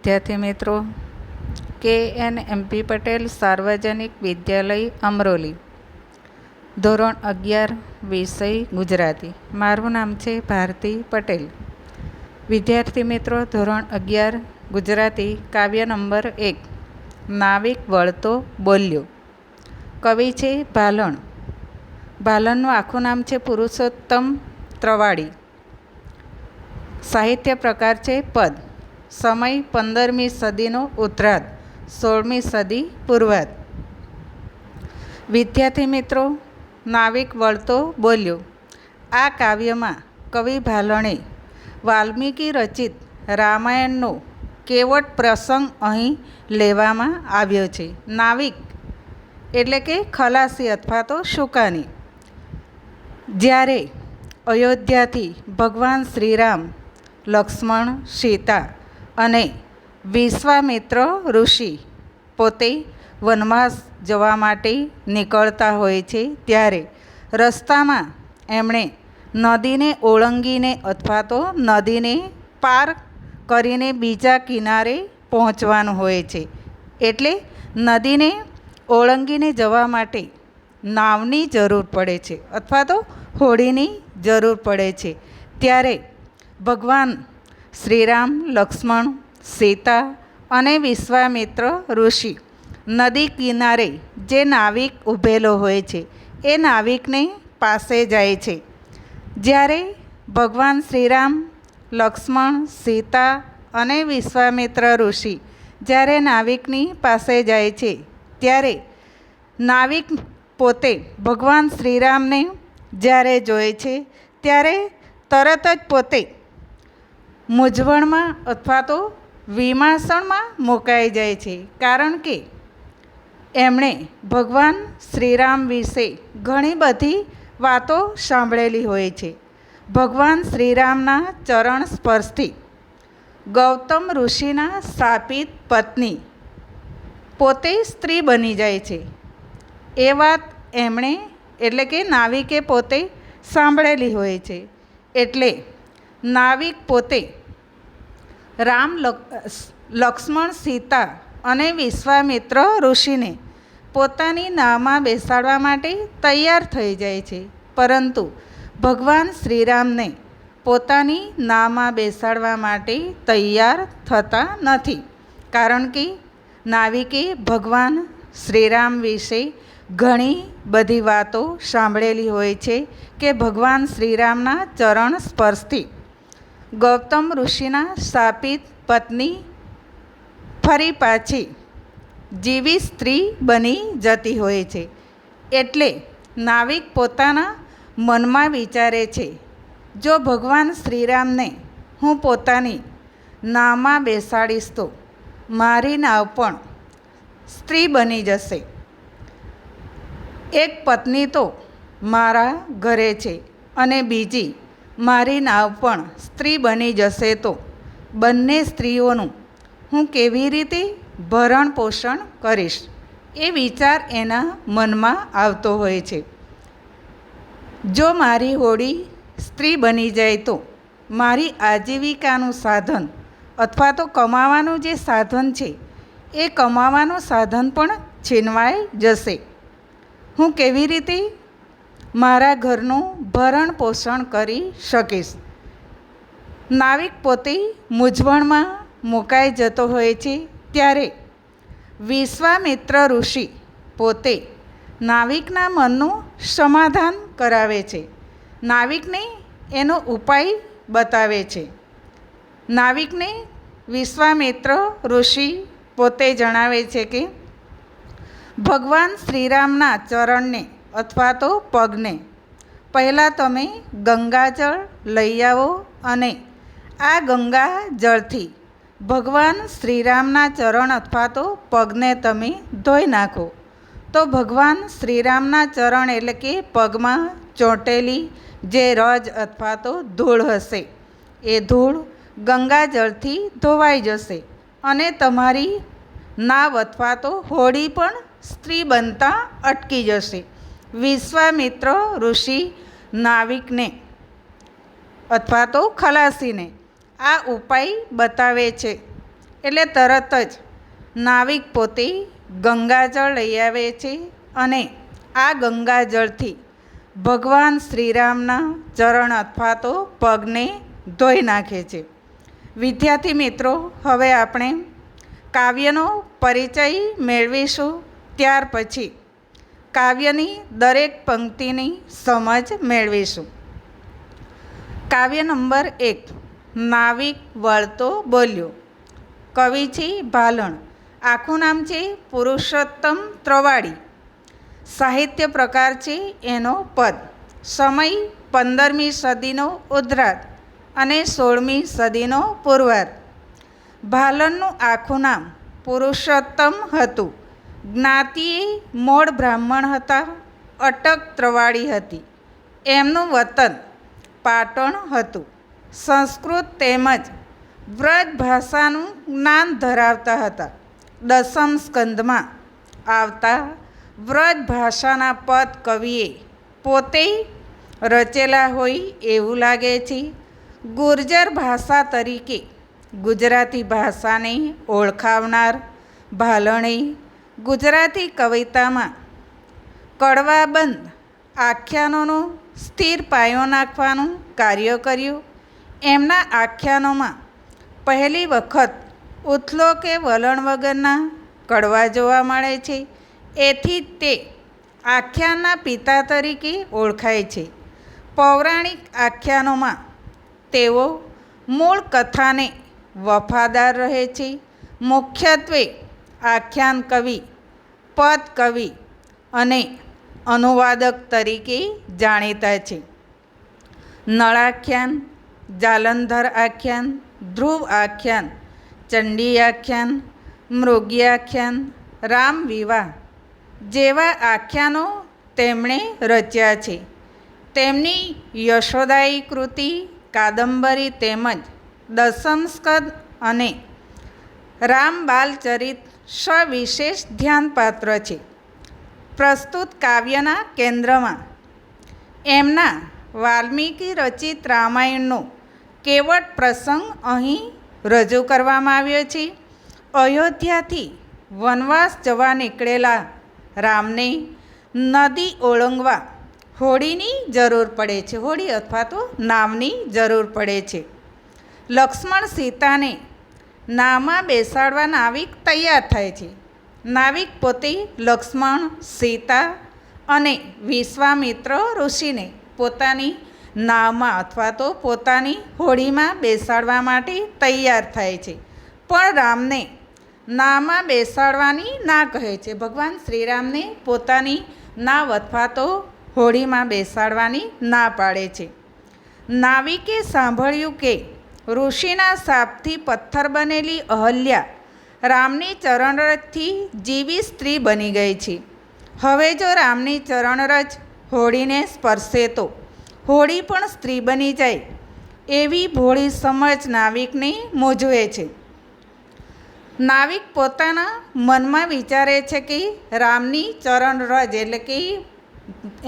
विद्यार्थी मित्रों, KNMP पटेल सार्वजनिक विद्यालय अमरोली धोरण 11 विषय गुजराती। मारू नाम है भारती पटेल। विद्यार्थी मित्रों, धोरण 11 गुजराती काव्य नंबर 1 नाविक वळतो बोल्यो। कवि है भालन। भालनનું આખું નામ છે પુરુષોત્તમ ત્રવાડી। સાહિત્ય પ્રકાર છે પદ। સમય 15મી સદીનો ઉત્તરાર્ધ, 16મી સદી પૂર્વાર્ધ। વિદ્યાર્થી મિત્રો, નાવિક વળતો બોલ્યો આ કાવ્યમાં કવિ ભાલણે વાલ્મીકી રચિત રામાયણનો કેવટ પ્રસંગ અહીં લેવામાં આવ્યો છે। નાવિક એટલે કે ખલાસી અથવા તો શુકાની। જ્યારે અયોધ્યાથી ભગવાન શ્રીરામ, લક્ષ્મણ, સીતા અને વિશ્વામિત્ર ઋષિ પોતે વનવાસ જવા માટે નીકળતા હોય છે, ત્યારે રસ્તામાં એમણે નદીને ઓળંગીને અથવા તો નદીને પાર કરીને બીજા કિનારે પહોંચવાનું હોય છે। એટલે નદીને ઓળંગીને જવા માટે નાવની જરૂર પડે છે અથવા તો હોડીની જરૂર પડે છે। ત્યારે ભગવાન શ્રીરામ, લક્ષ્મણ, સીતા અને વિશ્વામિત્ર ઋષિ નદી કિનારે જે નાવિક ઊભેલો હોય છે એ નાવિકને પાસે જાય છે। જ્યારે ભગવાન શ્રીરામ, લક્ષ્મણ, સીતા અને વિશ્વામિત્ર ઋષિ જ્યારે નાવિકની પાસે જાય છે, ત્યારે નાવિક પોતે ભગવાન શ્રીરામને જ્યારે જોએ છે, ત્યારે તરત જ પોતે મૂંઝવણમાં અથવા તો વિમાસણમાં મુકાઈ જાય છે। કારણ કે એમણે ભગવાન શ્રીરામ વિશે ઘણી બધી વાતો સાંભળેલી હોય છે। ભગવાન શ્રીરામના ચરણ સ્પર્શથી ગૌતમ ઋષિના શાપિત પત્ની પોતે સ્ત્રી બની જાય છે। એ વાત એમણે એટલે કે નાવિકે પોતે સાંભળેલી હોય છે। એટલે નાવિક પોતે રામ, લક્ષ્મણ, સીતા અને વિશ્વામિત્ર ઋષિને પોતાની નાવમાં બેસાડવા માટે તૈયાર થઈ જાય છે, પરંતુ ભગવાન શ્રીરામને પોતાની નાવમાં બેસાડવા માટે તૈયાર થતા નથી। કારણ કે નાવિકે ભગવાન શ્રીરામ વિશે ઘણી બધી વાતો સાંભળેલી હોય છે કે ભગવાન શ્રીરામના ચરણ સ્પર્શથી ગૌતમ ઋષિના શાપિત પત્ની ફરી પાછી જીવી સ્ત્રી બની જતી હોય છે। એટલે નાવિક પોતાના મનમાં વિચારે છે, જો ભગવાન શ્રીરામને હું પોતાની નાવમાં બેસાડીશ તો મારી નાવ પણ સ્ત્રી બની જશે। એક પત્ની તો મારા ઘરે છે અને બીજી મારી નાવ પણ સ્ત્રી બની જશે, તો બંને સ્ત્રીઓનું હું કેવી રીતે ભરણ પોષણ કરીશ? એ વિચાર એના મનમાં આવતો હોય છે। જો મારી હોડી સ્ત્રી બની જાય તો મારી આજીવિકાનું સાધન અથવા તો કમાવાનું જે સાધન છે એ કમાવાનું સાધન પણ છીનવાઈ જશે। હું કેવી રીતે મારા ઘરનું ભરણ પોષણ કરી શકીશ? નાવિક પોતે મૂંઝવણમાં મુકાઈ જતો હોય છે। ત્યારે વિશ્વામિત્ર ઋષિ પોતે નાવિકના મનનું સમાધાન કરાવે છે, નાવિકને એનો ઉપાય બતાવે છે। નાવિકને વિશ્વામિત્ર ઋષિ પોતે જણાવે છે કે ભગવાન શ્રીરામના ચરણને અથવા તો પગને પહેલાં તમે ગંગાજળ લઈ આવો અને આ ગંગા જળથી ભગવાન શ્રીરામના ચરણ અથવા તો પગને તમે ધોઈ નાખો, તો ભગવાન શ્રીરામના ચરણ એટલે કે પગમાં ચોંટેલી જે રજ અથવા તો ધૂળ હશે એ ધૂળ ગંગાજળથી ધોવાઈ જશે અને તમારી નાવ અથવા તો હોડી પણ સ્ત્રી બનતા અટકી જશે। વિશ્વામિત્ર ઋષિ નાવિકને અથવા તો ખલાસીને આ ઉપાય બતાવે છે એટલે તરત જ નાવિક પોતે ગંગાજળ લઈ આવે છે અને આ ગંગાજળથી ભગવાન શ્રીરામના ચરણ અથવા તો પગને ધોઈ નાખે છે. વિદ્યાર્થી મિત્રો, હવે આપણે કાવ્યનો પરિચય મેળવીશું. ત્યાર પછી કાવ્યની દરેક પંક્તિની સમજ મેળવીશું. કાવ્ય નંબર 1, નાવિક વળતો બોલ્યો. કવિ છે ભાલણ. આખું નામ છે પુરુષોત્તમ ત્રવાડી. સાહિત્ય પ્રકાર છે એનો પદ. સમય 15મી સદીનો ઉદ્રાત અને 16મી સદીનો પૂર્વાર્ધ. ભાલણનું આખું નામ પુરુષોત્તમ હતું. જ્ઞાતિએ મોડ બ્રાહ્મણ હતા. અટક ત્રવાડી હતી. એમનું વતન પાટણ હતું. સંસ્કૃત તેમજ વ્રજ ભાષાનું જ્ઞાન ધરાવતા હતા. 10મ સ્કંદમાં આવતા વ્રજ ભાષાના પદ કવિએ પોતે રચેલા હોય એવું લાગે છે. ગુર્જર ભાષા તરીકે ગુજરાતી ભાષાને ઓળખાવનાર ભાલણે ગુજરાતી કવિતામાં કડવાબંધ આખ્યાનોનો સ્થિર પાયો નાખવાનું કાર્ય કર્યું. એમના આખ્યાનોમાં પહેલી વખત ઉથલો કે વલણ વગરના કડવા જોવા મળે છે. એથી તે આખ્યાનના પિતા તરીકે ઓળખાય છે. પૌરાણિક આખ્યાનોમાં તેઓ મૂળ કથાને વફાદાર રહે છે. મુખ્યત્વે આખ્યાન કવિ, પદ કવિ અને અનુવાદક તરીકે જાણીતા છે. નળાખ્યાન, જાલંધર આખ્યાન, ધ્રુવ આખ્યાન, ચંડી આખ્યાન, મૃગી આખ્યાન, રામ વિવાહ જેવા આખ્યાનો તેમણે રચ્યા છે. તેમની યશોદાઈ કૃતિ, કાદંબરી તેમજ 10મ સ્કંદ અને રામ બાલચરિત સવિશેષ ધ્યાનપાત્ર છે. પ્રસ્તુત કાવ્યના કેન્દ્રમાં એમના વાલ્મીકી રચિત રામાયણનો કેવટ પ્રસંગ અહીં રજૂ કરવામાં આવ્યો છે. અયોધ્યાથી વનવાસ જવા નીકળેલા રામને નદી ઓળંગવા હોડીની જરૂર પડે છે. હોડી અથવા તો નાવની જરૂર પડે છે. લક્ષ્મણ સીતાને નાવમાં બેસાડવા નાવિક તૈયાર થાય છે. નાવિક પોતે લક્ષ્મણ, સીતા અને વિશ્વામિત્ર ઋષિને પોતાની નાવમાં અથવા તો પોતાની હોડીમાં બેસાડવા માટે તૈયાર થાય છે. પણ રામને નાવમાં બેસાડવાની ના કહે છે. ભગવાન શ્રીરામને પોતાની નાવ અથવા તો હોડીમાં બેસાડવાની ના પાડે છે. નાવિકે સાંભળ્યું કે ઋષિના શાપથી પથ્થર બનેલી અહલ્યા રામની ચરણરજથી જીવી સ્ત્રી બની ગઈ છે. હવે જો રામની ચરણરજ હોડીને સ્પર્શે તો હોડી પણ સ્ત્રી બની જાય એવી ભોળી સમજ નાવિકને મૂંઝવે છે. નાવિક પોતાના મનમાં વિચારે છે કે રામની ચરણરજ એટલે કે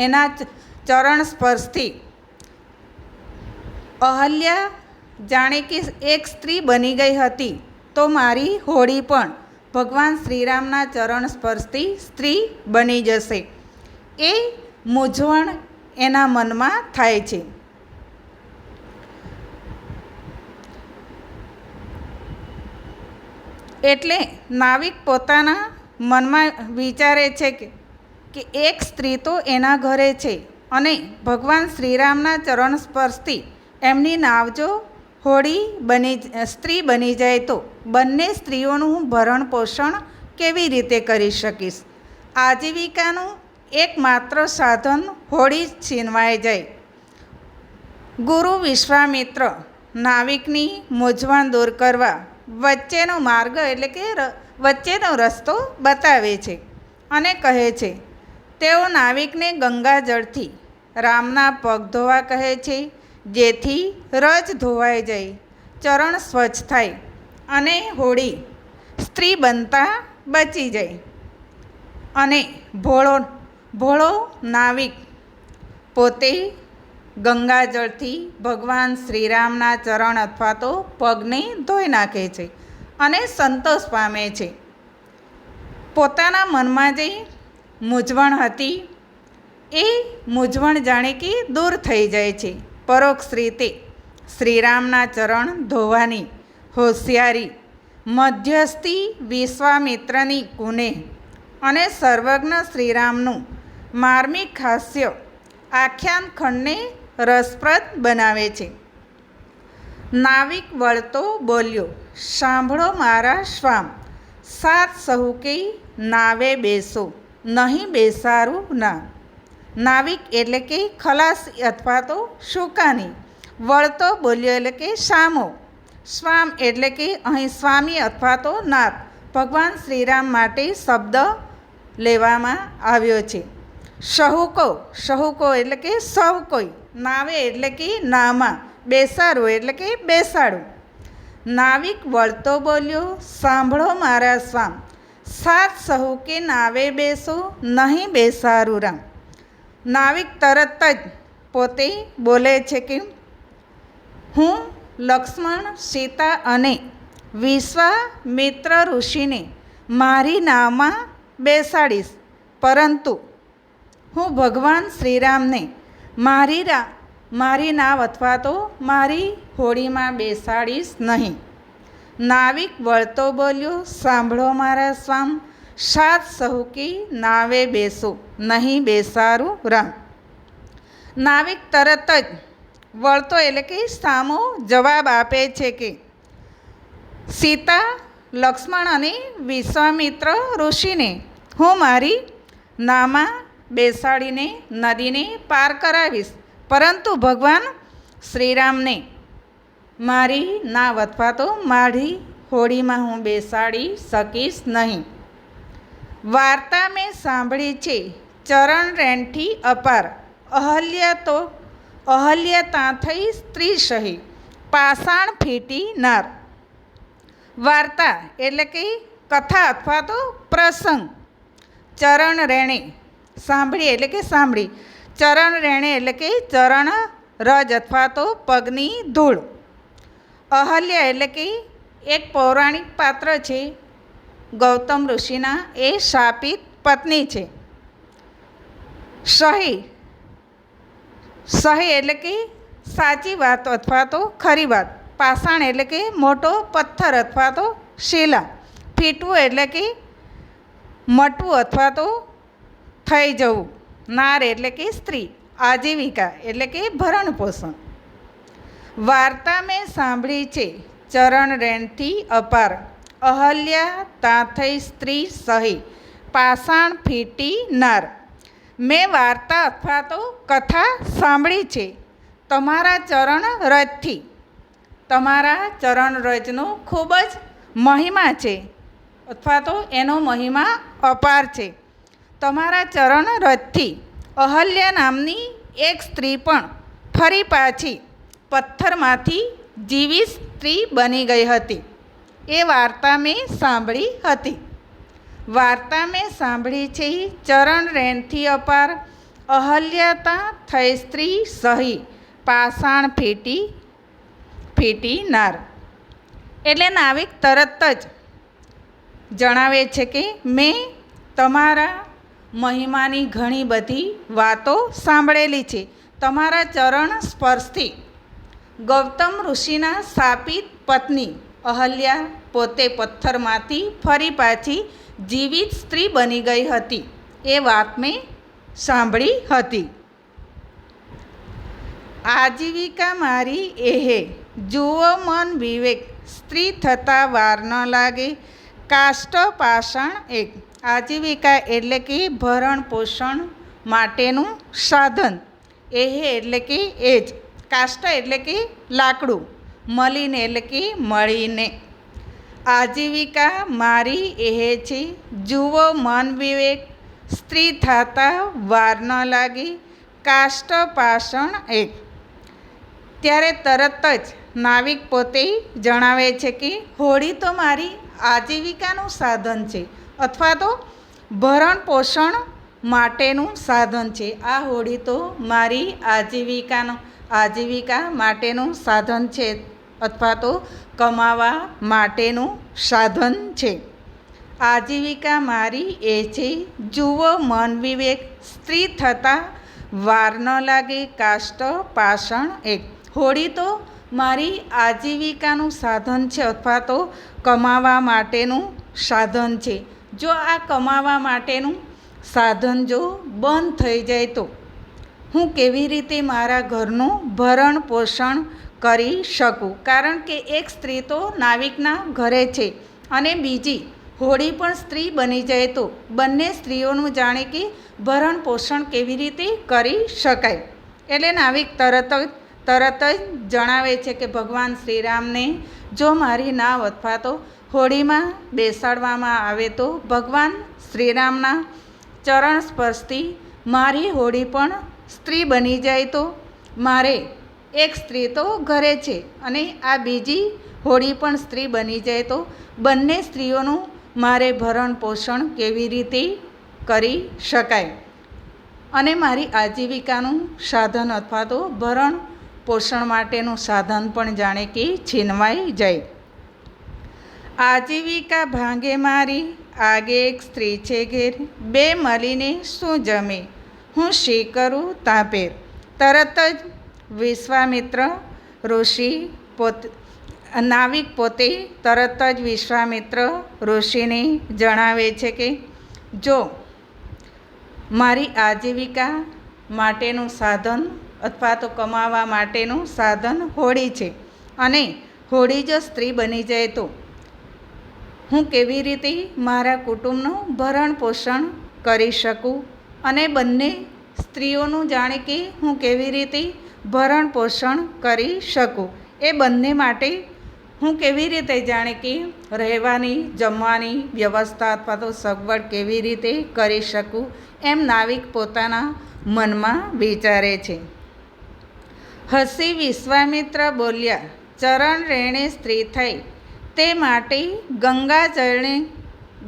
એના ચરણ સ્પર્શથી અહલ્યા જાણે કે એક સ્ત્રી બની ગઈ હતી, તો મારી હોડી પણ ભગવાન શ્રીરામના ચરણ સ્પર્શથી સ્ત્રી બની જશે. એ મૂંઝવણ એના મનમાં થાય છે. એટલે નાવિક પોતાના મનમાં વિચારે છે કે એક સ્ત્રી તો એના ઘરે છે અને ભગવાન શ્રીરામના ચરણ સ્પર્શથી એમની નાવ જો સ્ત્રી બની જાય તો બંને સ્ત્રીઓનું હું ભરણ પોષણ કેવી રીતે કરી શકીશ? આજીવિકાનું એકમાત્ર સાધન હોડી છીનવાઈ જાય. ગુરુ વિશ્વામિત્ર નાવિકની મૂંઝવણ દૂર કરવા વચ્ચેનો માર્ગ એટલે કે વચ્ચેનો રસ્તો બતાવે છે અને કહે છે. તેઓ નાવિકને ગંગાજળથી રામના પગ ધોવા કહે છે, જેથી રજ ધોવાઈ જાય, ચરણ સ્વચ્છ થાય અને હોડી સ્ત્રી બનતા બચી જાય. અને ભોળો નાવિક પોતે ગંગાજળથી ભગવાન શ્રીરામના ચરણ અથવા તો પગને ધોઈ નાખે છે અને સંતોષ પામે છે. પોતાના મનમાં જે મૂંઝવણ હતી એ મૂંઝવણ જાણે કે દૂર થઈ જાય છે. પરોક્ષ રીતે શ્રીરામના ચરણ ધોવાની હોશિયારી, મધ્યસ્થી વિશ્વામિત્રની કુનેહ અને સર્વજ્ઞ શ્રીરામનું માર્મિક હાસ્ય આખ્યાન ખંડને રસપ્રદ બનાવે છે. નાવિક વળતો બોલ્યો, સાંભળો મારા શ્વામ, સાત સહુ કે નાવે બેસો, નહીં બેસારું ના. નાવિક એટલે કે ખલાસી અથવા તો શુકાની. વળતો બોલ્યો એટલે કે સામો. સ્વામ એટલે કે અહીં સ્વામી અથવા તો નાથ, ભગવાન શ્રીરામ માટે શબ્દ લેવામાં આવ્યો છે. સહુકો, સહુકો એટલે કે સૌ કોઈ. નાવે એટલે કે નામાં. બેસાડવું એટલે કે બેસાડવું. નાવિક વળતો બોલ્યો, સાંભળો મારા સ્વામ, સાત સહુ કે નાવે બેસો, નહીં બેસારું રામ. નાવિક તરત જ પોતે બોલે છે કે હું લક્ષ્મણ, સીતા અને વિશ્વામિત્ર ઋષિને મારી નાવમાં બેસાડીશ, પરંતુ હું ભગવાન શ્રીરામને મારી નાવ અથવા તો મારી હોડીમાં બેસાડીશ નહીં. નાવિક વળતો બોલ્યો, સાંભળો મારા સ્વામ, સાત સહુ કે નાવે બેસો, નહીં બેસારું રામ. નાવિક તરત જ વળતો એટલે કે સામો જવાબ આપે છે કે સીતા, લક્ષ્મણ અને વિશ્વામિત્ર ઋષિને હું મારી નાવમાં બેસાડીને નદીને પાર કરાવીશ, પરંતુ ભગવાન શ્રીરામને મારી નાવ અથવા તો મારી હોડીમાં હું બેસાડી શકીશ નહીં. વાર્તા મેં સાંભળી છે ચરણ રેણથી અપાર, અહલ્યા ત્યાં થઈ સ્ત્રી સહી, પાષાણ ફીટી નાર. વાર્તા એટલે કે કથા અથવા તો પ્રસંગ. ચરણ રેણે, સાંભળી એટલે કે સાંભળી. ચરણ રેણે એટલે કે ચરણ રજ અથવા તો પગની ધૂળ. અહલ્યા એટલે કે એક પૌરાણિક પાત્ર છે, ગૌતમ ઋષિના એ શાપિત પત્ની છે. સહી, સહી એટલે કે સાચી વાત અથવા તો ખરી વાત. પાષાણ એટલે કે મોટો પથ્થર અથવા તો શિલા. ફીટવું એટલે કે મટવું અથવા તો થઈ જવું. નાર એટલે કે સ્ત્રી. આજીવિકા એટલે કે ભરણ પોષણ. વાર્તા મેં સાંભળી છે ચરણ રેણથી અપાર, અહલ્યા ત્યાં થઈ સ્ત્રી સહી, પાષાણ ફીટી નાર. મેં વાર્તા અથવા તો કથા સાંભળી છે તમારા ચરણ રજથી. તમારા ચરણ રજનો ખૂબ જ મહિમા છે અથવા તો એનો મહિમા અપાર છે. તમારા ચરણ રજથી અહલ્યા નામની એક સ્ત્રી પણ ફરી પાછી પથ્થરમાંથી જીવી સ્ત્રી બની ગઈ હતી. એ વાર્તા મેં સાંભળી હતી. વાર્તા મેં સાંભળી છે ચરણ રેણથી અપાર, અહલ્યા ત્યાં થઈ સ્ત્રી સહી, પાષાણ ફીટી નાર. એટલે નાવિક તરત જ જણાવે છે કે મેં તમારા મહિમાની ઘણી બધી વાતો સાંભળેલી છે. તમારા ચરણ સ્પર્શથી ગૌતમ ઋષિના શાપિત પત્ની અહલ્યા પોતે પથ્થરમાંથી ફરી પાછી જીવિત સ્ત્રી બની ગઈ હતી. એ વાત મેં સાંભળી હતી. આજીવિકા મારી એહે, જુઓ મન વિવેક, સ્ત્રી થતાં વાર ન લાગે, કાષ્ઠ પાષાણ એક. આજીવિકા એટલે કે ભરણ પોષણ માટેનું સાધન. એહે એટલે કે એ જ. કાષ્ઠ એટલે કે લાકડું. મલીને એટલે કે મળીને. આજીવિકા મારી એહે છે, જુઓ મન વિવેક, સ્ત્રી થતાં વાર ન લાગે, કાષ્ઠ પાષાણ એક. ત્યારે તરત જ નાવિક પોતે જણાવે છે કે હોડી તો મારી આજીવિકાનું સાધન છે અથવા તો ભરણ પોષણ માટેનું સાધન છે. આ હોડી તો મારી આજીવિકા માટેનું સાધન છે અથવા તો કમાવા માટેનું સાધન છે. આજીવિકા મારી એ છે, જુઓ મન વિવેક, સ્ત્રી થતાં વાર ન લાગે, કાષ્ટ પાષાણ એક. હોડી તો મારી આજીવિકાનું સાધન છે અથવા તો કમાવા માટેનું સાધન છે. જો આ કમાવા માટેનું સાધન જો બંધ થઈ જાય તો હું કેવી રીતે મારા ઘરનું ભરણ પોષણ કરી શકું? કારણ કે એક સ્ત્રી તો નાવિકના ઘરે છે અને બીજી હોડી પણ સ્ત્રી બની જાય તો બંને સ્ત્રીઓનું જાણે કે ભરણ પોષણ કેવી રીતે કરી શકાય. એટલે નાવિક તરત જ જણાવે છે કે ભગવાન શ્રીરામને જો મારી નાવ અથવા તો હોડીમાં બેસાડવામાં આવે તો ભગવાન શ્રીરામના ચરણ સ્પર્શથી મારી હોડી પણ સ્ત્રી બની જાય તો મારે એક સ્ત્રી તો ઘરે છે અને આ બીજી હોડી પણ સ્ત્રી બની જાય તો બંને સ્ત્રીઓનું મારે ભરણ પોષણ કેવી રીતે કરી શકાય અને મારી આજીવિકાનું સાધન અથવા તો ભરણ પોષણ માટેનું સાધન પણ જાણે કે છીનવાઈ જાય. આજીવિકા ભાંગે મારી, આગે એક સ્ત્રી છે ઘેર, બે મળીને શું જમે, હું શી કરું તાપેર. તરત જ વિશ્વામિત્ર ઋષિ નાવિક પોતે તરત જ વિશ્વામિત્ર ઋષિને જણાવે છે કે જો મારી આજીવિકા માટેનું સાધન અથવા તો કમાવા માટેનું સાધન હોડી છે અને હોડી જો સ્ત્રી બની જાય તો હું કેવી રીતે મારા કુટુંબનું ભરણ પોષણ કરી શકું અને બંને સ્ત્રીઓનું જાણે કે હું કેવી રીતે ભરણ પોષણ કરી શકું, એ બંને માટે હું કેવી રીતે જાણે કે રહેવાની જમવાની વ્યવસ્થા અથવા તો સગવડ કેવી રીતે કરી શકું એમ નાવિક પોતાના મનમાં વિચારે છે. હસી વિશ્વામિત્ર બોલ્યા, ચરણ રેણે સ્ત્રી થઈ તે માટે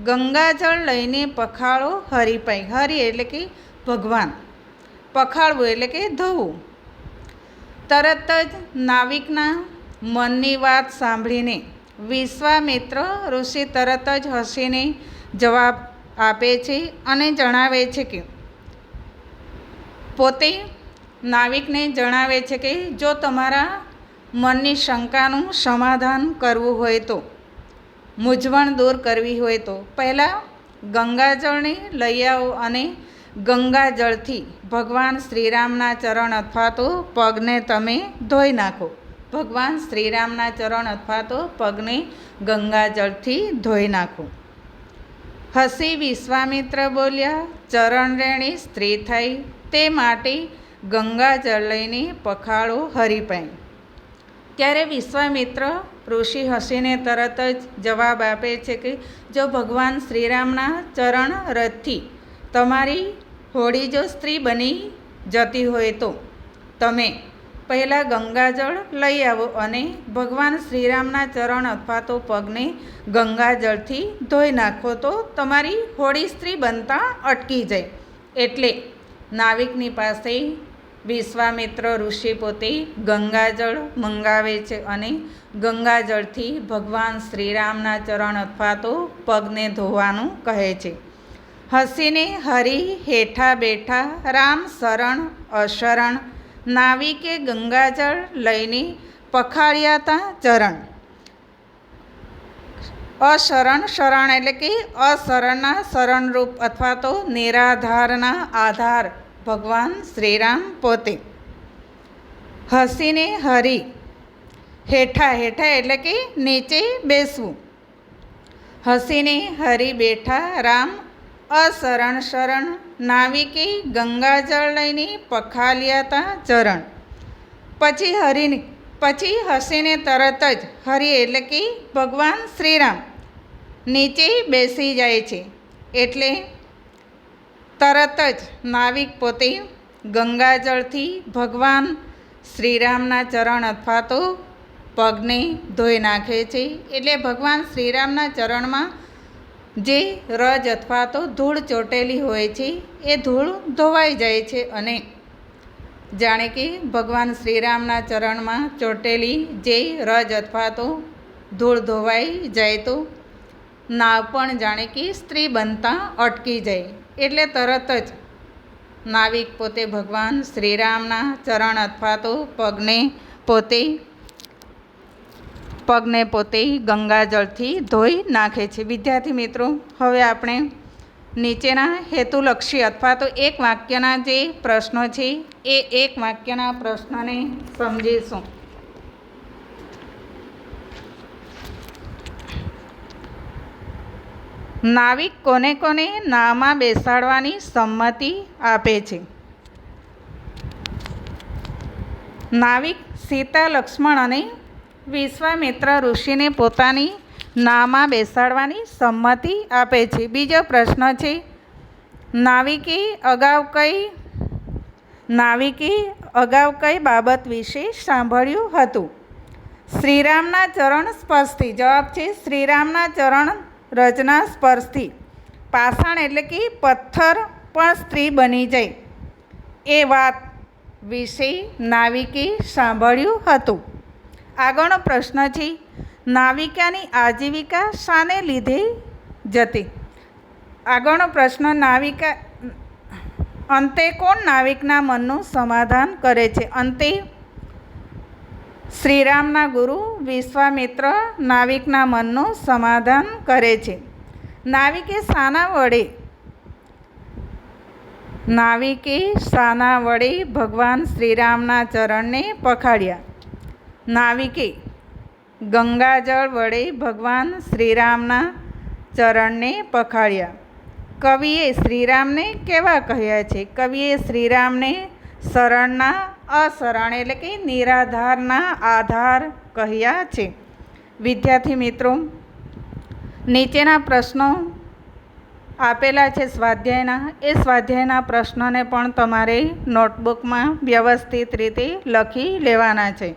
ગંગાજળ લઈને પખાળો હરિપાઈ. હરિ એટલે કે ભગવાન, પખાળવું એટલે કે ધોવું. તરત જ નાવિકના મનની વાત સાંભળીને વિશ્વામિત્ર ઋષિ તરત જ હસીને જવાબ આપે છે અને જણાવે છે કે પોતે નાવિકને જણાવે છે કે જો તમારા મનની શંકાનું સમાધાન કરવું હોય તો, મૂંઝવણ દૂર કરવી હોય તો પહેલાં ગંગાજળને લઈ આવો અને ગંગાજળથી ભગવાન શ્રીરામના ચરણ અથવા તો પગને તમે ધોઈ નાખો. ભગવાન શ્રીરામના ચરણ અથવા તો પગને ગંગાજળથી ધોઈ નાખો. હસી વિશ્વામિત્ર બોલ્યા, ચરણ રેણી સ્ત્રી થઈ તે માટે ગંગાજળ લઈને પખાળો હરિપાઈ. ત્યારે વિશ્વામિત્ર ઋષિ હસીને તરત જ જવાબ આપે છે કે જો ભગવાન શ્રીરામના ચરણ રથથી તમારી હોડી જો સ્ત્રી બની જતી હોય તો તમે પહેલાં ગંગાજળ લઈ આવો અને ભગવાન શ્રીરામના ચરણ અથવા તો પગને ગંગાજળથી ધોઈ નાખો તો તમારી હોડી સ્ત્રી બનતા અટકી જાય. એટલે નાવિકની પાસે વિશ્વામિત્ર ઋષિ પોતે ગંગાજળ મંગાવે છે અને ગંગાજળથી ભગવાન શ્રીરામના ચરણ અથવા તો પગને ધોવાનું કહે છે. હસીને હરિ હેઠા બેઠા, રામ શરણ અશરણ, નાવિકે ગંગાજળ લઈને પખાળ્યા તા ચરણ. અશરણ, શરણ એટલે કે અશરણના શરણરૂપ અથવા તો નિરાધારના આધાર ભગવાન શ્રીરામ પોતે. હસીને હરિ હેઠા, હેઠા એટલે કે નીચે બેસવું. હસીને હરિ બેઠા, રામ અશરણ શરણ, નાવિકે ગંગાજળ લઈને પખાલ્યા તા ચરણ. પછી હસીને તરત જ હરિ એટલે કે ભગવાન શ્રીરામ નીચે બેસી જાય છે. એટલે તરત જ નાવિક પોતે ગંગાજળથી ભગવાન શ્રીરામના ચરણ અથવા તો પગને ધોઈ નાખે છે. એટલે ભગવાન શ્રીરામના ચરણમાં જે રજ અથવા તો ધૂળ ચોંટેલી હોય છે એ ધૂળ ધોવાઈ જાય છે અને જાણે કે ભગવાન શ્રીરામના ચરણમાં ચોંટેલી જે રજ અથવા તો ધૂળ ધોવાઈ જાય તો નાવ પણ જાણે કે સ્ત્રી બનતા અટકી જાય. એટલે તરત જ નાવિક પોતે ભગવાન શ્રીરામના ચરણ અથવા તો પગને પોતે ગંગાજળથી ધોઈ નાખે છે. વિદ્યાર્થી મિત્રો, હવે આપણે નીચેના હેતુલક્ષી અથવા તો એક વાક્યના જે પ્રશ્નો છે એ એક વાક્યના પ્રશ્નને સમજીશું. નાવિક કોને કોને નાવમાં બેસાડવાની સંમતિ આપે છે? નાવિક સીતા, લક્ષ્મણ અને વિશ્વામિત્ર ઋષિને પોતાની નાવમાં બેસાડવાની સંમતિ આપે છે. બીજો પ્રશ્ન છે, નાવિકે અગાઉ કઈ બાબત વિશે સાંભળ્યું હતું? શ્રીરામના ચરણ સ્પર્શથી. જવાબ છે શ્રીરામના ચરણ રજના સ્પર્શથી પાષાણ એટલે કે પથ્થર પણ સ્ત્રી બની જાય એ વાત વિશે નાવિકે સાંભળ્યું હતું. આગળનો પ્રશ્ન છે, નાવિકાની આજીવિકા શાને લીધે જતી? આગળનો પ્રશ્ન, અંતે કોણ નાવિકના મનનું સમાધાન કરે છે? અંતે શ્રીરામના ગુરુ વિશ્વામિત્ર નાવિકના મનનું સમાધાન કરે છે. નાવિકે શાના વડે ભગવાન શ્રીરામના ચરણને પખાડ્યા? નાવિકે ગંગાજળ વડે ભગવાન શ્રીરામના ચરણને પખાડ્યા. કવિએ શ્રીરામને કેવા કહ્યા છે? કવિએ શ્રીરામને શરણના અશરણ એટલે કે નિરાધારના આધાર કહ્યા છે. વિદ્યાર્થી મિત્રો, નીચેના પ્રશ્નો આપેલા છે સ્વાધ્યાયના. એ સ્વાધ્યાયના પ્રશ્નોને પણ તમારે નોટબુકમાં વ્યવસ્થિત રીતે લખી લેવાના છે.